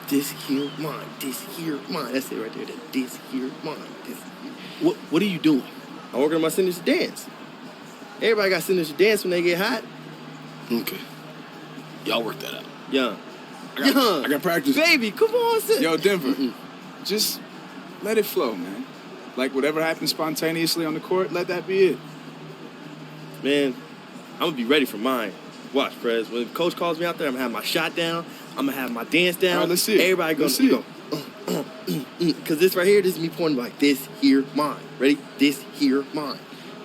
This here mine. This here mine. That's it right there. This here mine. This here. What are you doing? I'm working on my signature dance. Everybody got signature dance when they get hot. Okay. Y'all work that out. Young. I got practice. Baby, come on, sis. Yo, Denver, just let it flow, man. Like, whatever happens spontaneously on the court, let that be it. Man, I'm going to be ready for mine. Watch, Prez. When coach calls me out there, I'm going to have my shot down. I'm going to have my dance down. All right, let's see it. Everybody going to go, because this right here, this is me pointing like, this here mine. Ready? This here mine.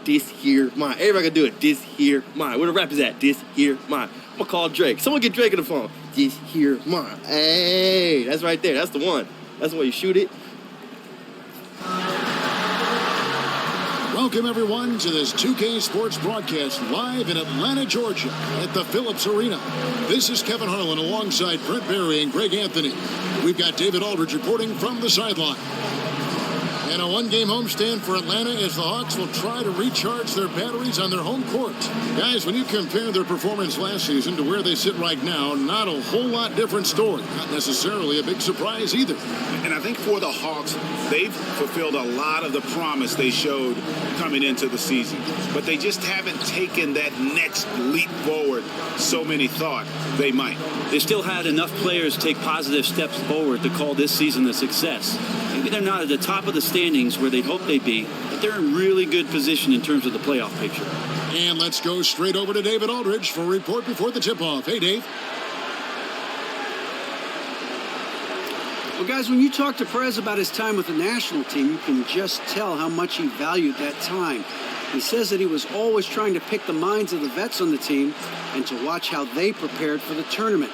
This here mine. Everybody going to do it. This here mine. Where the rap is at? This here mine. I'm going to call Drake. Someone get Drake on the phone. This here mine. Hey, that's right there. That's the one. That's the way you shoot it. Welcome, everyone, to this 2K Sports broadcast live in Atlanta, Georgia, at the Phillips Arena. This is Kevin Harlan alongside Brent Barry and Greg Anthony. We've got David Aldridge reporting from the sideline. And a one-game homestand for Atlanta as the Hawks will try to recharge their batteries on their home court. Guys, when you compare their performance last season to where they sit right now, not a whole lot different story. Not necessarily a big surprise either. And I think for the Hawks, they've fulfilled a lot of the promise they showed coming into the season. But they just haven't taken that next leap forward so many thought they might. They still had enough players take positive steps forward to call this season a success. Maybe they're not at the top of the standings where they'd hope they'd be, but they're in really good position in terms of the playoff picture. And let's go straight over to David Aldridge for a report before the tip-off. Hey, Dave. Well, guys, when you talk to Perez about his time with the national team, you can just tell how much he valued that time. He says that he was always trying to pick the minds of the vets on the team and to watch how they prepared for the tournament.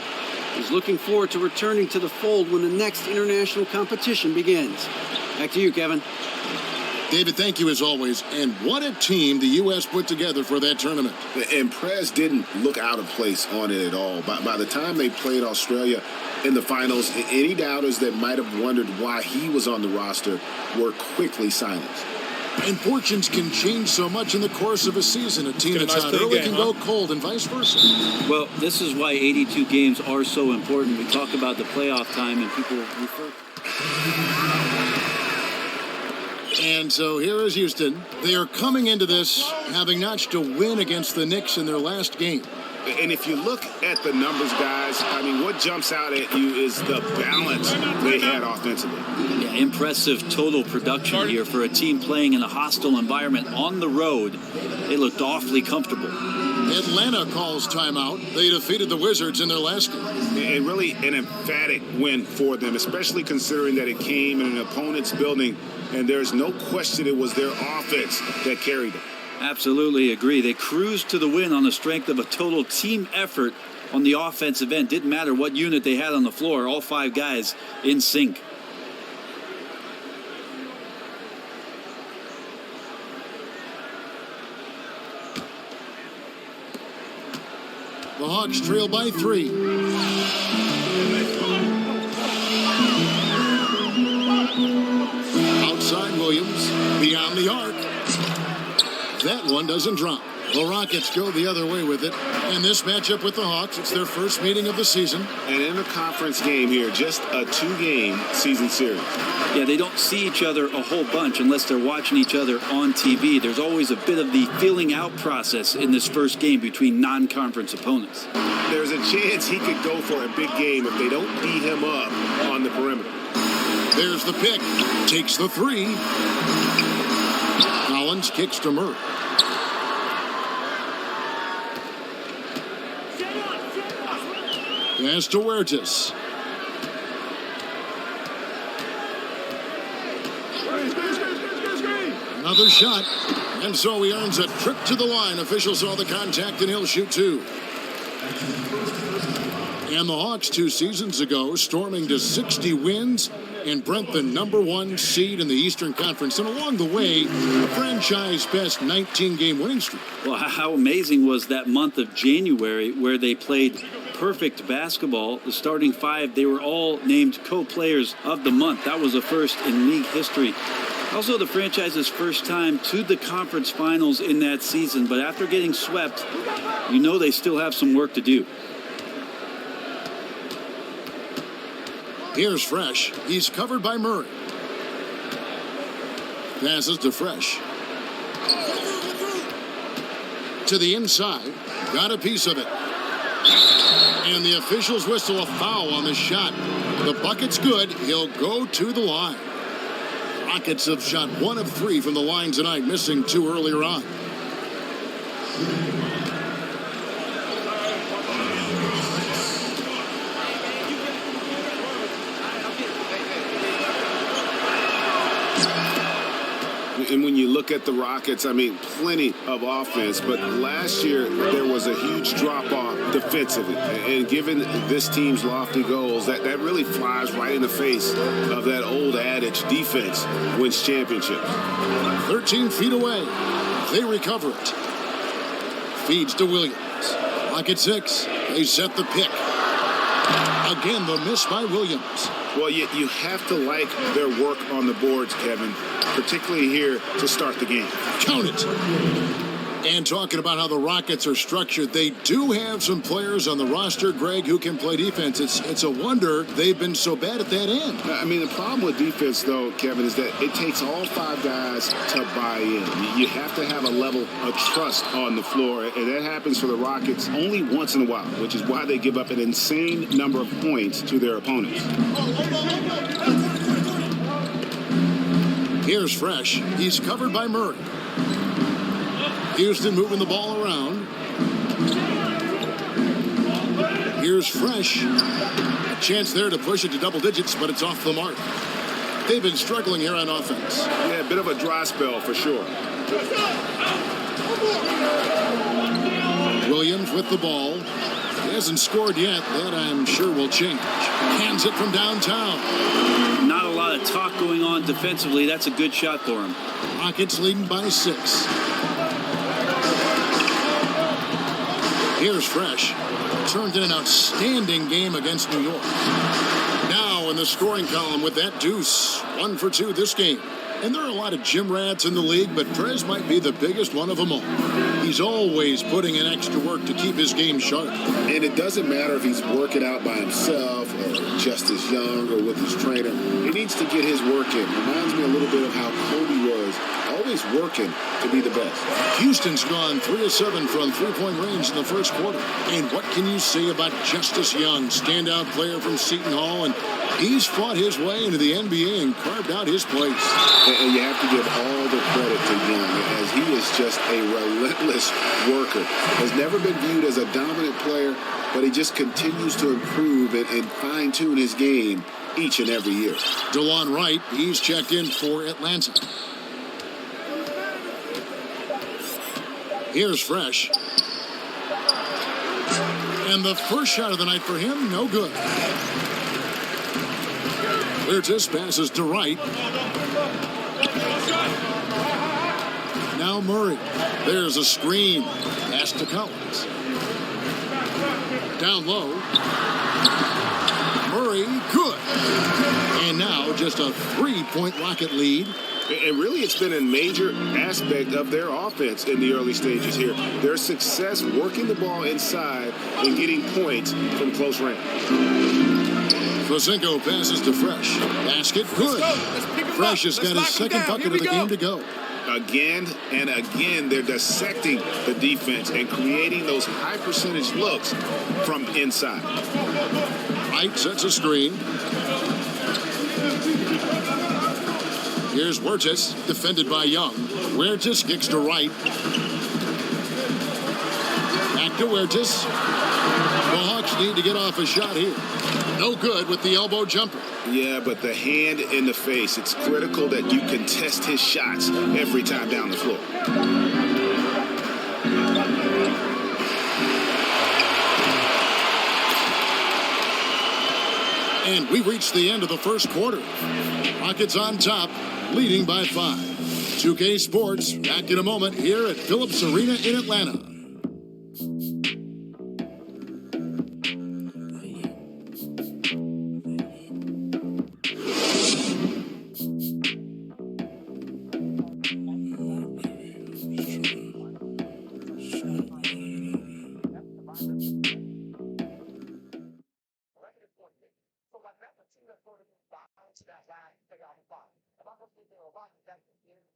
He's looking forward to returning to the fold when the next international competition begins. Back to you, Kevin. David, thank you as always. And what a team the U.S. put together for that tournament. And Prez didn't look out of place on it at all. By the time they played Australia in the finals, any doubters that might have wondered why he was on the roster were quickly silenced. And fortunes can change so much in the course of a season. A team that's hot early can go cold and vice versa. Well, this is why 82 games are so important. We talk about the playoff time and people refer. And so here is Houston. They are coming into this having notched a win against the Knicks in their last game. And if you look at the numbers, guys, I mean, what jumps out at you is the balance they had offensively. Yeah, impressive total production here for a team playing in a hostile environment on the road. They looked awfully comfortable. Atlanta calls timeout. They defeated the Wizards in their last game. And really an emphatic win for them, especially considering that it came in an opponent's building, and there's no question it was their offense that carried them. Absolutely agree. They cruised to the win on the strength of a total team effort on the offensive end. Didn't matter what unit they had on the floor. All five guys in sync. The Hawks trail by 3. Outside Williams, beyond the arc. That one doesn't drop. The Rockets go the other way with it. And this matchup with the Hawks, it's their first meeting of the season. An interconference game here, just a 2-game season series. Yeah, they don't see each other a whole bunch unless they're watching each other on TV. There's always a bit of the feeling out process in this first game between non-conference opponents. There's a chance he could go for a big game if they don't D him up on the perimeter. There's the pick. Takes the 3. Collins kicks to Murray. Pass to Huertas. Another shot. And so he earns a trip to the line. Officials saw the contact and he'll shoot 2. And the Hawks 2 seasons ago storming to 60 wins and Brent the #1 seed in the Eastern Conference. And along the way, a franchise best 19-game winning streak. Well, how amazing was that month of January where they played perfect basketball. The starting 5, they were all named co-players of the month. That was a first in league history. Also, the franchise's first time to the conference finals in that season. But after getting swept, you know they still have some work to do. Here's Fresh. He's covered by Murray. Passes to Fresh. To the inside. Got a piece of it. And the officials whistle a foul on the shot. The bucket's good. He'll go to the line. Rockets have shot 1 of 3 from the line tonight, missing 2 earlier on. And when you look at the Rockets, I mean, plenty of offense. But last year, there was a huge drop-off defensively. And given this team's lofty goals, that really flies right in the face of that old adage, defense wins championships. 13 feet away. They recover it. Feeds to Williams. Pocket 6. They set the pick. Again, the miss by Williams. Well, you have to like their work on the boards, Kevin, particularly here to start the game. Count it. And talking about how the Rockets are structured, they do have some players on the roster, Greg, who can play defense. It's a wonder they've been so bad at that end. I mean, the problem with defense, though, Kevin, is that it takes all 5 guys to buy in. You have to have a level of trust on the floor, and that happens for the Rockets only once in a while, which is why they give up an insane number of points to their opponents. Here's Fresh. He's covered by Murray. Houston moving the ball around. Here's Fresh. A chance there to push it to double digits, but it's off the mark. They've been struggling here on offense. Yeah, a bit of a dry spell for sure. Williams with the ball. He hasn't scored yet. That, I'm sure, will change. Hands it from downtown. Not a lot of talk going on defensively. That's a good shot for him. Rockets leading by 6. Here's Fresh. Turned in an outstanding game against New York. Now in the scoring column with that deuce. 1 for 2 this game. And there are a lot of gym rats in the league, but Trez might be the biggest one of them all. He's always putting in extra work to keep his game sharp. And it doesn't matter if he's working out by himself or Justice Young or with his trainer. He needs to get his work in. Reminds me a little bit of how Kobe was, always working to be the best. Houston's gone 3 of 7 from 3-point range in the first quarter. And what can you say about Justice Young, standout player from Seton Hall, and he's fought his way into the NBA and carved out his place. And you have to give all the credit to Young, as he is just a relentless worker. Has never been viewed as a dominant player, but he just continues to improve and fine-tune his game each and every year. DeLon Wright, he's checked in for Atlanta. Here's Fresh. And the first shot of the night for him, no good. Curtis passes to Wright. Now Murray. There's a screen. Pass to Collins. Down low. Murray, good. And now just a 3-point Rocket lead. And really, it's been a major aspect of their offense in the early stages here. Their success working the ball inside and getting points from close range. Fosenko passes to Fresh. Basket, good. Fresh has got his second bucket of the game to go. Again and again, they're dissecting the defense and creating those high percentage looks from inside. Wright sets a screen. Here's Huertas, defended by Young. Huertas kicks to Wright. Back to Huertas. The Hawks need to get off a shot here. No good with the elbow jumper. Yeah, but the hand in the face, it's critical that you contest his shots every time down the floor. And we've reached the end of the first quarter. Rockets on top, leading by 5. 2K Sports, back in a moment here at Phillips Arena in Atlanta.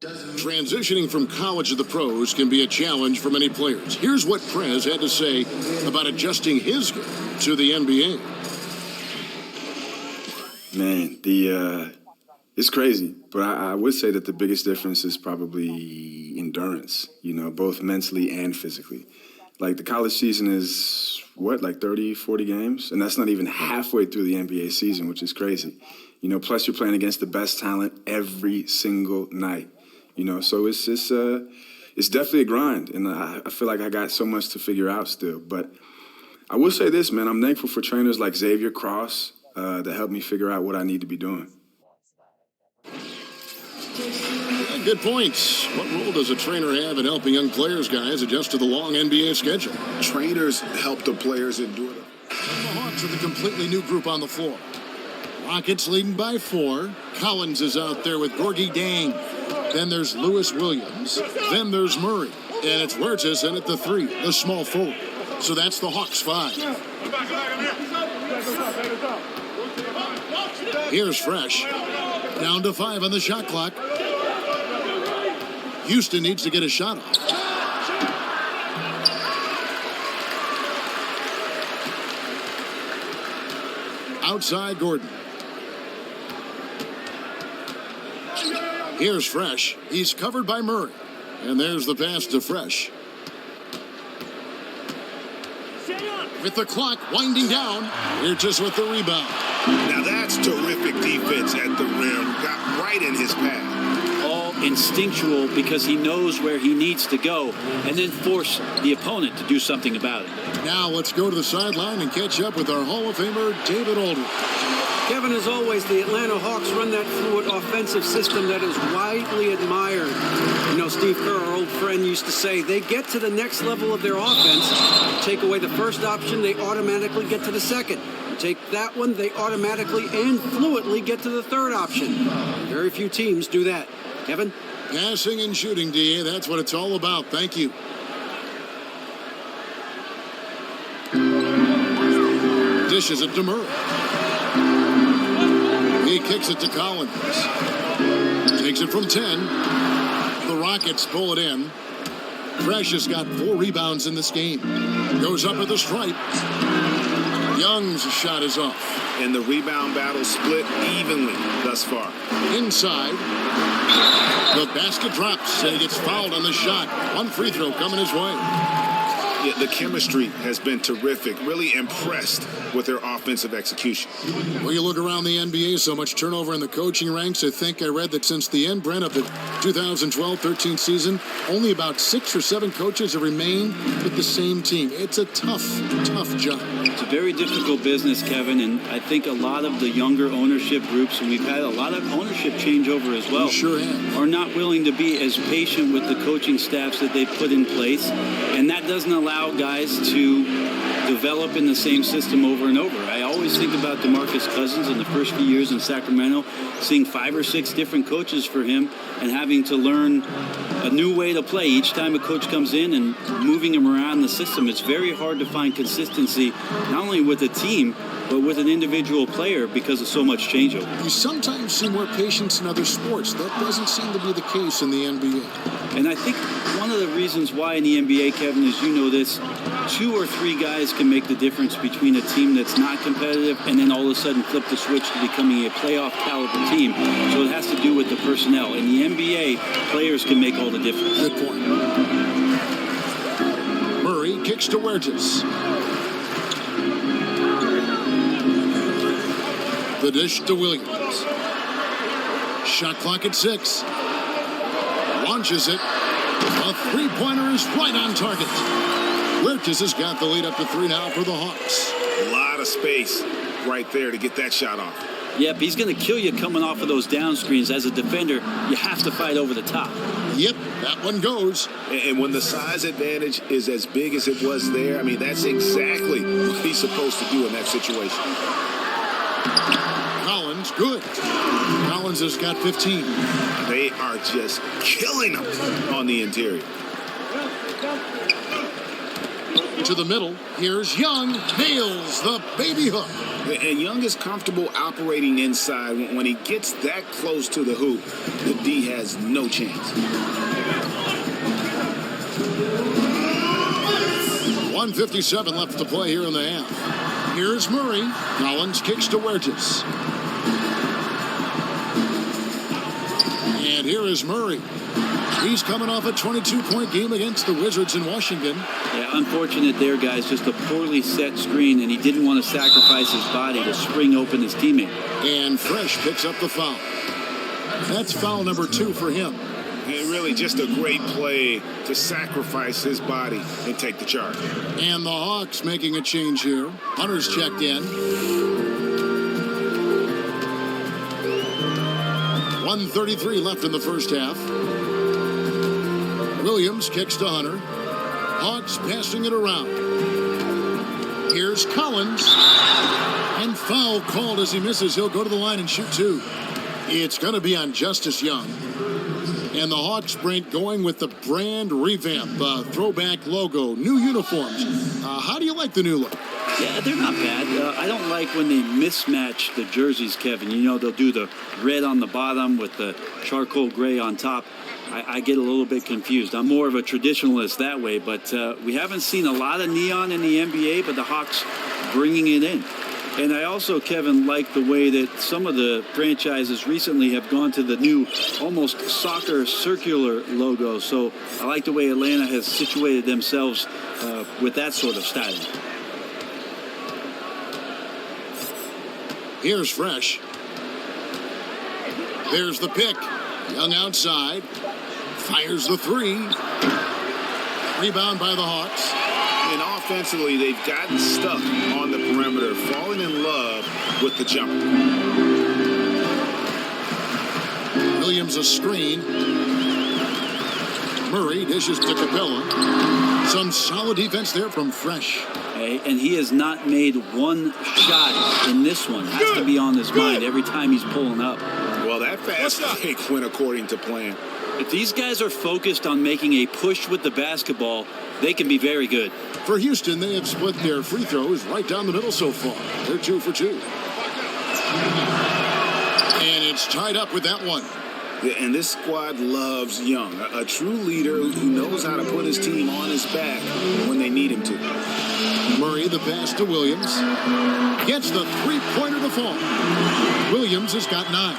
Transitioning from college to the pros can be a challenge for many players. Here's what Prez had to say about adjusting his game to the NBA. Man, it's crazy, but I would say that the biggest difference is probably endurance, both mentally and physically. Like the college season is, like 30, 40 games? And that's not even halfway through the NBA season, which is crazy. Plus you're playing against the best talent every single night. So it's definitely a grind, and I feel like I got so much to figure out still. But I will say this, man, I'm thankful for trainers like Xavier Cross that helped me figure out what I need to be doing. Yeah, good points. What role does a trainer have in helping young players, guys, adjust to the long NBA schedule? Trainers help the players endure it. The Hawks with a completely new group on the floor. Rockets leading by 4. Collins is out there with Gorgie Dang. Then there's Lewis Williams. Then there's Murray. And it's Huertas in at the 3, the small forward. So that's the Hawks 5. Here's Fresh. Down to 5 on the shot clock. Houston needs to get a shot off. Outside Gordon. Here's Fresh. He's covered by Murray. And there's the pass to Fresh. With the clock winding down, Huertas with the rebound. Now that's terrific defense at the rim. Got right in his path. All instinctual because he knows where he needs to go and then force the opponent to do something about it. Now let's go to the sideline and catch up with our Hall of Famer, David Aldridge. Kevin, as always, the Atlanta Hawks run that fluid offensive system that is widely admired. Steve Kerr, our old friend, used to say they get to the next level of their offense. Take away the first option, they automatically get to the second. Take that one, they automatically and fluidly get to the third option. Very few teams do that. Kevin? Passing and shooting, D.A., that's what it's all about. Thank you. Dishes it to Murray. He kicks it to Collins. Takes it from 10. The Rockets pull it in. Fresh has got 4 rebounds in this game. Goes up at the stripe. Young's shot is off. And the rebound battle split evenly thus far. Inside. The basket drops and he gets fouled on the shot. One free throw coming his way. Yeah, the chemistry has been terrific. Really impressed with their offensive execution. Well, you look around the NBA, so much turnover in the coaching ranks. I think I read that since the end, Brent, of the 2012-13 season, only about 6 or 7 coaches have remained with the same team. It's a tough job. It's a very difficult business, Kevin, and I think a lot of the younger ownership groups, and we've had a lot of ownership changeover as well, sure have, are not willing to be as patient with the coaching staffs that they put in place, and that doesn't allow guys to develop in the same system over and over. I always think about DeMarcus Cousins in the first few years in Sacramento, seeing 5 or 6 different coaches for him and having to learn a new way to play each time a coach comes in and moving him around the system. It's very hard to find consistency, not only with a team, but with an individual player because of so much changeover. You sometimes see more patience in other sports. That doesn't seem to be the case in the NBA. And I think one of the reasons why in the NBA, Kevin, is 2 or 3 guys can make the difference between a team that's not competitive and then all of a sudden flip the switch to becoming a playoff caliber team. So it has to do with the personnel. In the NBA, players can make all the difference. Good point. Murray kicks to Huertas. The dish to Williams. Shot clock at 6. Launches it. A three-pointer is right on target. Huertas has got the lead up to 3 now for the Hawks. A lot of space right there to get that shot off. Yep, he's going to kill you coming off of those down screens. As a defender, you have to fight over the top. Yep, that one goes. And when the size advantage is as big as it was there, that's exactly what he's supposed to do in that situation. Collins, good. Collins has got 15. They are just killing him on the interior. To the middle. Here's Young. Nails the baby hook. And Young is comfortable operating inside. When he gets that close to the hoop, the D has no chance. 1:57 left to play here in the half. Here's Murray. Collins kicks to Huertas. And here is Murray. He's coming off a 22-point game against the Wizards in Washington. Yeah, unfortunate there, guys. Just a poorly set screen, and he didn't want to sacrifice his body to spring open his teammate. And Fresh picks up the foul. That's foul number 2 for him. And really just a great play to sacrifice his body and take the charge. And the Hawks making a change here. Hunter's checked in. 1:33 left in the first half. Williams kicks to Hunter. Hawks passing it around. Here's Collins. And foul called as he misses. He'll go to the line and shoot 2. It's going to be on Justice Young. And the Hawks, Brent, going with the brand revamp, throwback logo, new uniforms. How do you like the new look? Yeah, they're not bad. I don't like when they mismatch the jerseys, Kevin. You know, they'll do the red on the bottom with the charcoal gray on top. I get a little bit confused. I'm more of a traditionalist that way, but we haven't seen a lot of neon in the NBA, but the Hawks bringing it in. And I also, Kevin, like the way that some of the franchises recently have gone to the new almost soccer circular logo. So I like the way Atlanta has situated themselves with that sort of styling. Here's Fresh. There's the pick. Young outside. Fires the 3. Rebound by the Hawks. And offensively, they've gotten stuck on the perimeter, falling in love with the jumper. Williams a screen. Murray dishes to Capella. Some solid defense there from Fresh. Hey, and he has not made one shot in this one. Has to be on his mind every time he's pulling up. Well, that fast break went according to plan. If these guys are focused on making a push with the basketball, they can be very good. For Houston, they have split their free throws right down the middle so far. They're 2 for 2. And it's tied up with that one. Yeah, and this squad loves Young, a true leader who knows how to put his team on his back when they need him to. Murray, the pass to Williams. Gets the three-pointer to fall. Williams has got 9.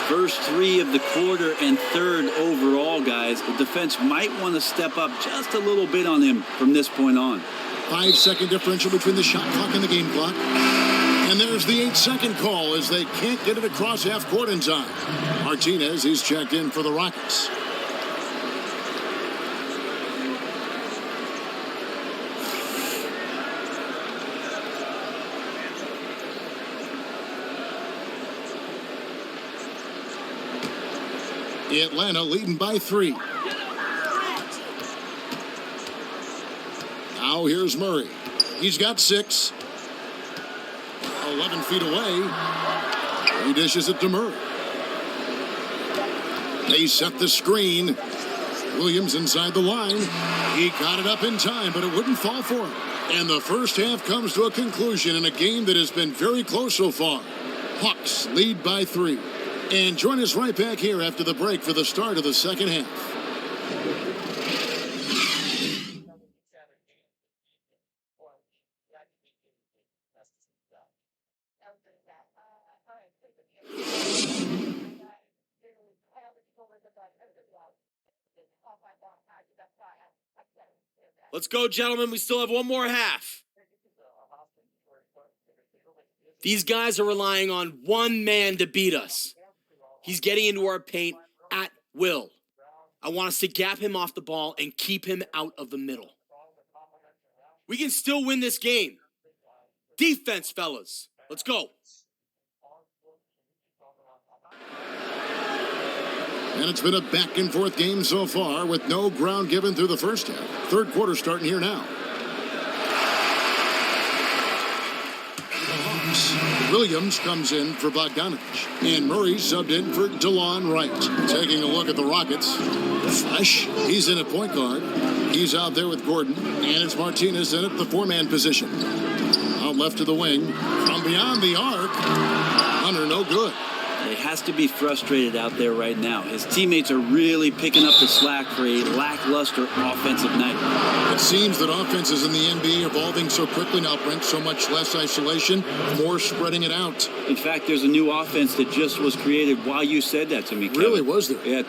First 3 of the quarter and 3rd overall, guys. The defense might want to step up just a little bit on him from this point on. 5-second differential between the shot clock and the game clock. And there's the 8-second call as they can't get it across half court in time. Martinez is checked in for the Rockets. Atlanta leading by 3. Now here's Murray. He's got 6. 11 feet away. He dishes it to Murray. They set the screen. Williams inside the line. He got it up in time, but it wouldn't fall for him. And the first half comes to a conclusion in a game that has been very close so far. Hawks lead by 3. And join us right back here after the break for the start of the second half. Let's go, gentlemen. We still have one more half. These guys are relying on one man to beat us. He's getting into our paint at will. I want us to gap him off the ball and keep him out of the middle. We can still win this game. Defense, fellas. Let's go. And it's been a back-and-forth game so far with no ground given through the first half. Third quarter starting here now. Williams comes in for Bogdanovich. And Murray subbed in for DeLon Wright. Taking a look at the Rockets. Fresh, he's in at point guard. He's out there with Gordon, and it's Martinez in at the four-man position. Out left to the wing, from beyond the arc, Hunter no good. He has to be frustrated out there right now. His teammates are really picking up the slack for a lackluster offensive night. It seems that offenses in the NBA are evolving so quickly now, Brent, so much less isolation, more spreading it out. In fact, there's a new offense that just was created while you said that to me, Kevin. Really, was there? Yeah.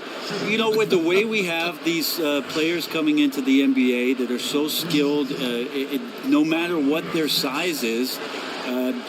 You know, with the way we have these players coming into the NBA that are so skilled, no matter what their size is,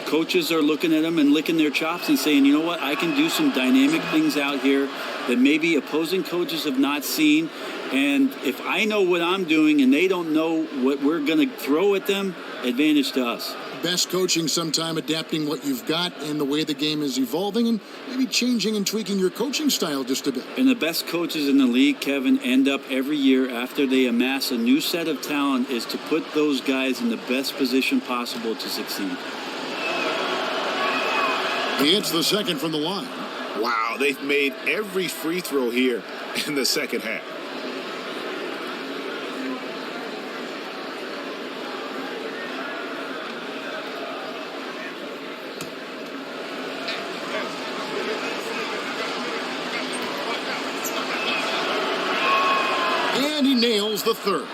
coaches are looking at them and licking their chops and saying, you know what, I can do some dynamic things out here that maybe opposing coaches have not seen. And if I know what I'm doing and they don't know what we're going to throw at them, advantage to us. Best coaching sometime adapting what you've got and the way the game is evolving and maybe changing and tweaking your coaching style just a bit. And the best coaches in the league, Kevin, end up every year after they amass a new set of talent is to put those guys in the best position possible to succeed. He hits the second from the line. Wow, they've made every free throw here in the second half. And he nails the third.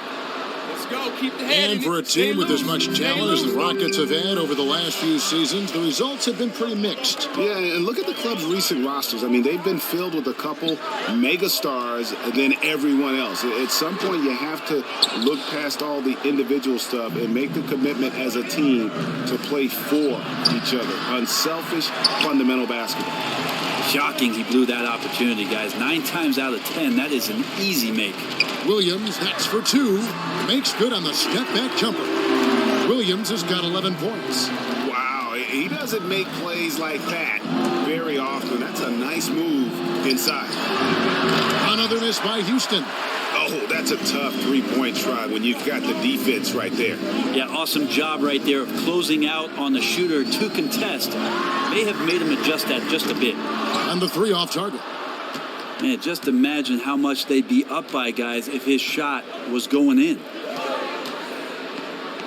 Go, keep the head and for a team with as much talent as the Rockets have had over the last few seasons, the results have been pretty mixed. Yeah, and look at the club's recent rosters. I mean, they've been filled with a couple mega stars and then everyone else. At some point, you have to look past all the individual stuff and make the commitment as a team to play for each other. Unselfish, fundamental basketball. Shocking he blew that opportunity, guys. 9 times out of 10, that is an easy make. Williams hacks for 2, makes good on the step-back jumper. Williams has got 11 points. Wow, he doesn't make plays like that very often. That's a nice move inside. Another miss by Houston. Oh, that's a tough three-point try when you've got the defense right there. Yeah, awesome job right there of closing out on the shooter to contest. May have made him adjust that just a bit. And the 3 off target. Man, just imagine how much they'd be up by, guys, if his shot was going in.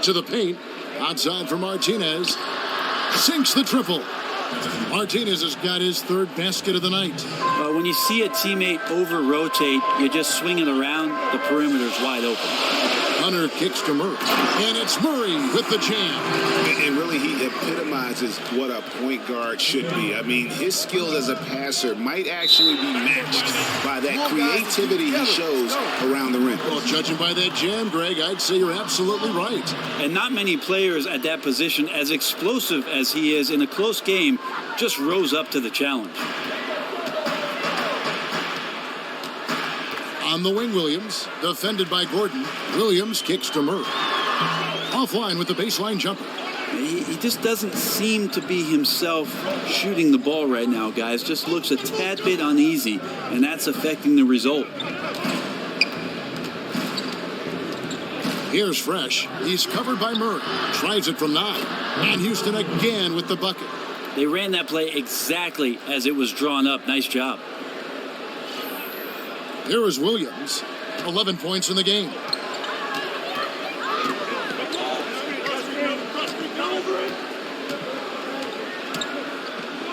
To the paint, outside for Martinez. Sinks the triple. Martinez has got his 3rd basket of the night. When you see a teammate over-rotate, you just swing it around, the perimeter's wide open. Hunter kicks to Murray. And it's Murray with the jam. And really, he epitomizes what a point guard should be. I mean, his skills as a passer might actually be matched by that creativity he shows around the rim. Well, judging by that jam, Greg, I'd say you're absolutely right. And not many players at that position, as explosive as he is in a close game, just rose up to the challenge. On the wing, Williams, defended by Gordon. Williams kicks to Murray. Offline with the baseline jumper. He just doesn't seem to be himself shooting the ball right now, guys. Just looks a tad bit uneasy, and that's affecting the result. Here's Fresh. He's covered by Murray. Tries it from 9. And Houston again with the bucket. They ran that play exactly as it was drawn up. Nice job. Here is Williams. 11 points in the game.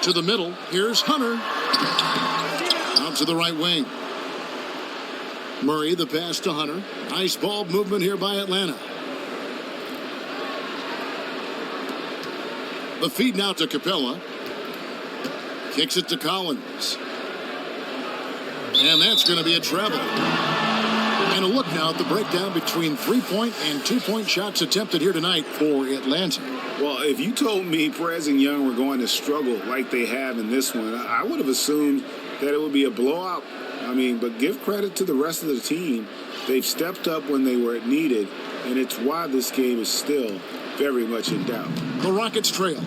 To the middle. Here's Hunter. Out to the right wing. Murray, the pass to Hunter. Nice ball movement here by Atlanta. The feed now to Capella. Kicks it to Collins. And that's going to be a travel. And a look now at the breakdown between 3-point and 2-point shots attempted here tonight for Atlanta. Well, if you told me Perez and Young were going to struggle like they have in this one, I would have assumed that it would be a blowout. I mean, but give credit to the rest of the team. They've stepped up when they were needed, and it's why this game is still very much in doubt. The Rockets trail.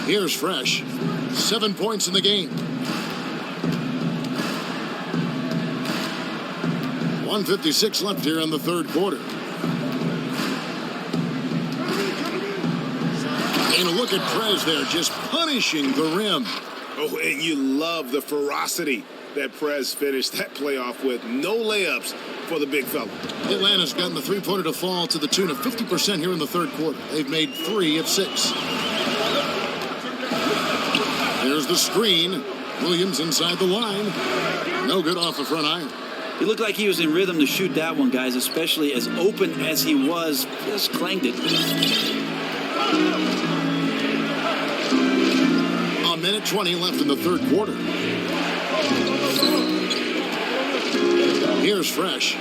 Here's Fresh. 7 points in the game. 1:56 left here in the 3rd quarter. And a look at Prez there, just punishing the rim. Oh, and you love the ferocity that Prez finished that playoff with. No layups for the big fella. Atlanta's gotten the three-pointer to fall to the tune of 50% here in the third quarter. They've made 3 of 6. There's the screen. Williams inside the line. No good off the front iron. He looked like he was in rhythm to shoot that one, guys, especially as open as he was. Just clanged it. A minute 20 left in the third quarter. Here's Fresh.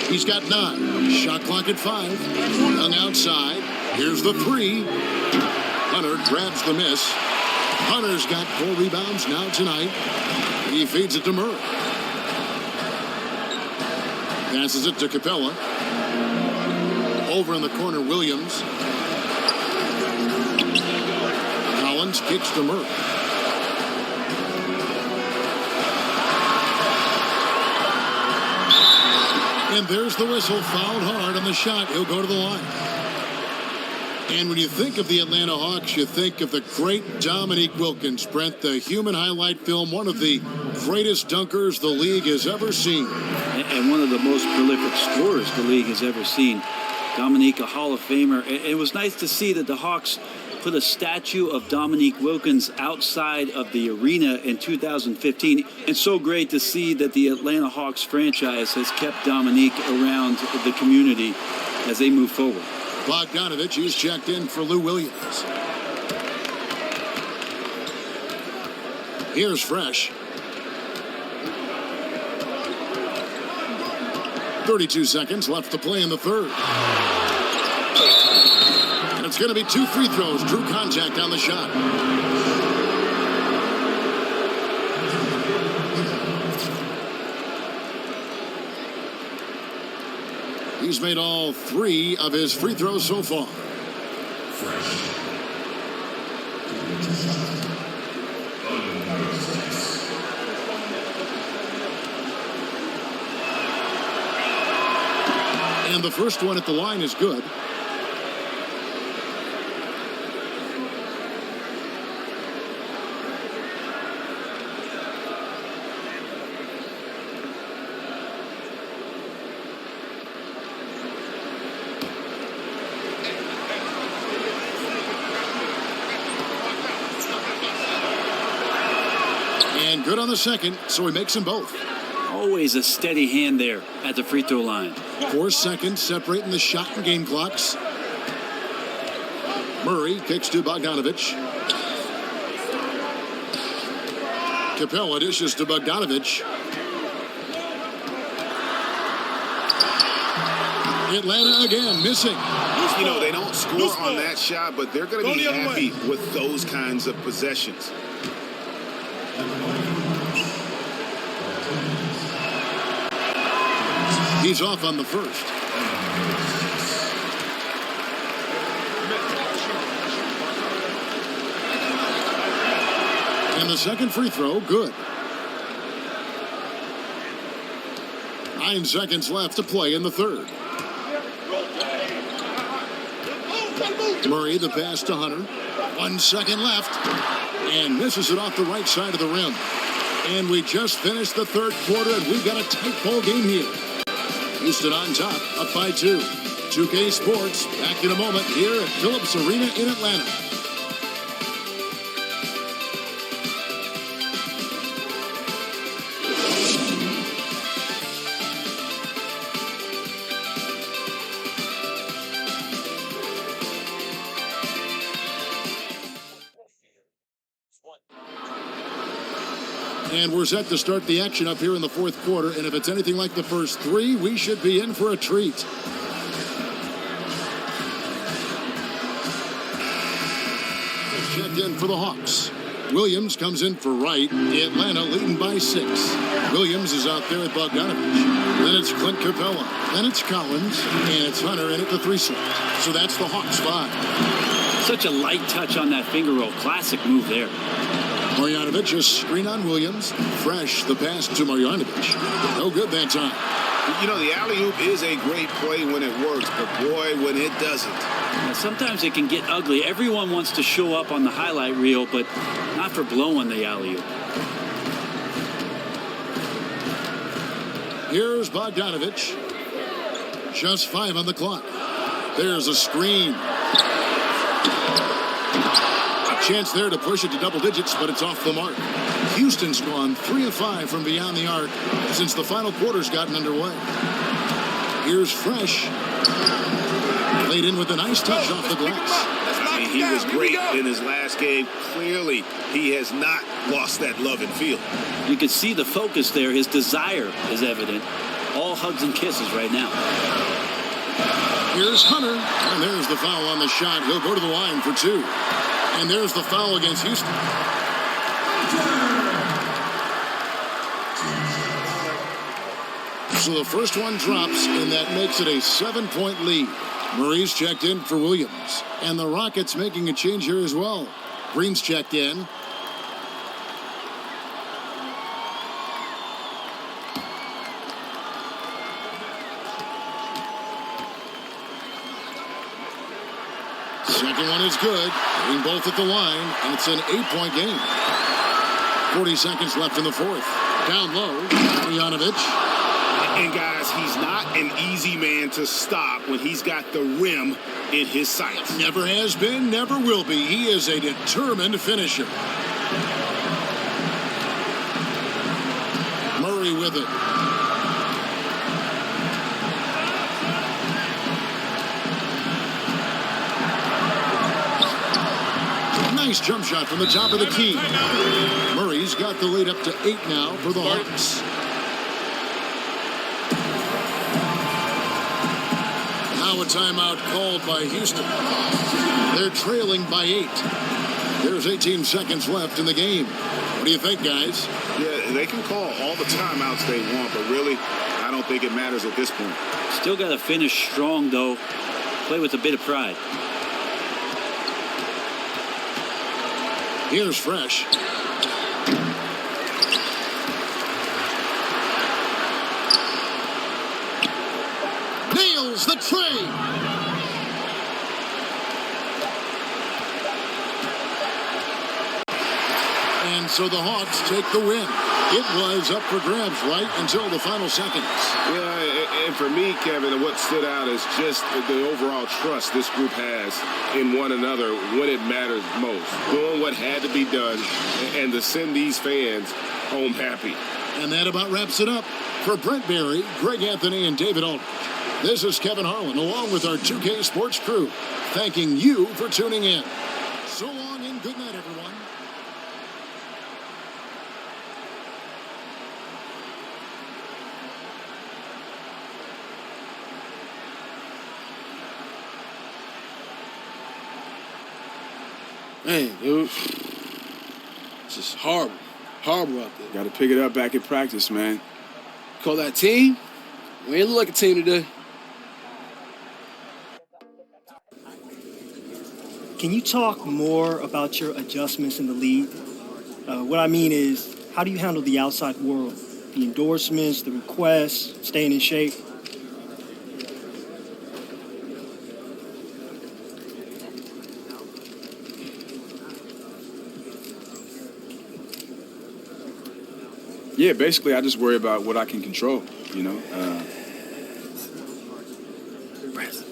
He's got 9. Shot clock at 5. Young outside. Here's the 3. Hunter grabs the miss. Hunter's got 4 rebounds now tonight. He feeds it to Murray. Passes it to Capella. Over in the corner, Williams. Collins kicks to Murray. And there's the whistle. Fouled hard on the shot. He'll go to the line. And when you think of the Atlanta Hawks, you think of the great Dominique Wilkins, Brent, the human highlight film, one of the greatest dunkers the league has ever seen. And one of the most prolific scorers the league has ever seen. Dominique, a Hall of Famer. It was nice to see that the Hawks put a statue of Dominique Wilkins outside of the arena in 2015. It's so great to see that the Atlanta Hawks franchise has kept Dominique around the community as they move forward. Bogdanovich is checked in for Lou Williams. Here's Fresh. 32 seconds left to play in the third. And it's going to be 2 free throws. Drew contact on the shot. He's made all 3 of his free throws so far. And the first one at the line is good. And good on the second, so he makes them both. Always a steady hand there at the free throw line. 4 seconds separating the shot and game clocks. Murray kicks to Bogdanovich. Capella dishes to Bogdanovich. Atlanta again missing. You know, they don't score on that shot, but they're going to be happy with those kinds of possessions. He's off on the first. And the second free throw, good. 9 seconds left to play in the third. Murray, the pass to Hunter. 1 second left. And misses it off the right side of the rim. And we just finished the third quarter, and we've got a tight ball game here. Houston on top, up by 2. 2K Sports, back in a moment here at Phillips Arena in Atlanta. And we're set to start the action up here in the fourth quarter. And if it's anything like the first 3, we should be in for a treat. Checked in for the Hawks. Williams comes in for Wright. Atlanta leading by 6. Williams is out there at Bogdanovich. Then it's Clint Capella. Then it's Collins. And it's Hunter in at the 3 slot. So that's the Hawks 5. Such a light touch on that finger roll. Classic move there. Marjanovic, a screen on Williams. Fresh, the pass to Marjanovic. No good that time. You know, the alley-oop is a great play when it works, but boy, when it doesn't. Now, sometimes it can get ugly. Everyone wants to show up on the highlight reel, but not for blowing the alley-oop. Here's Bogdanovich. Just 5 on the clock. There's a screen. A chance there to push it to double digits, but it's off the mark. Houston's gone 3 of 5 from beyond the arc since the final quarter's gotten underway. Here's Fresh. Laid in with a nice touch off the glass. He was great in his last game. Clearly, he has not lost that love and feel. You can see the focus there. His desire is evident. All hugs and kisses right now. Here's Hunter, and there's the foul on the shot. He'll go to the line for 2. And there's the foul against Houston. So the first one drops, and that makes it a 7-point lead. Murray's checked in for Williams. And the Rockets making a change here as well. Green's checked in. Second one is good. Hitting both at the line, and it's an 8-point game. 40 seconds left in the fourth. Down low, Bogdanovich. And guys, he's not an easy man to stop when he's got the rim in his sights. Never has been, never will be. He is a determined finisher. Murray with it. Nice jump shot from the top of the key. Murray's got the lead up to 8 now for the Hawks. Now a timeout called by Houston. They're trailing by 8. There's 18 seconds left in the game. What do you think, guys? Yeah, they can call all the timeouts they want, but really, I don't think it matters at this point. Still got to finish strong, though. Play with a bit of pride. Here's Fresh. Nails the tray. And so the Hawks take the win. It was up for grabs right until the final seconds. Yeah, and for me, Kevin, what stood out is just the overall trust this group has in one another when it matters most. Doing what had to be done and to send these fans home happy. And that about wraps it up. For Brent Barry, Greg Anthony, and David Aldridge, this is Kevin Harlan, along with our 2K Sports crew, thanking you for tuning in. So long and good night, everyone. Man, dude, it's just horrible. Horrible out there. Got to pick it up back in practice, man. Call that team? We ain't look like a team today. Can you talk more about your adjustments in the league? What I mean is, how do you handle the outside world? The endorsements, the requests, staying in shape? Yeah, basically, I just worry about what I can control, you know.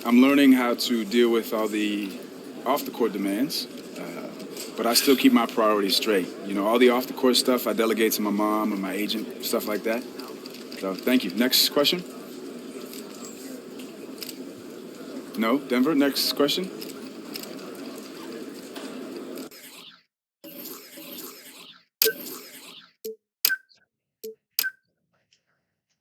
I'm learning how to deal with all the off-the-court demands, but I still keep my priorities straight. You know, all the off-the-court stuff I delegate to my mom and my agent, stuff like that. So, thank you. Next question? No? Denver, next question?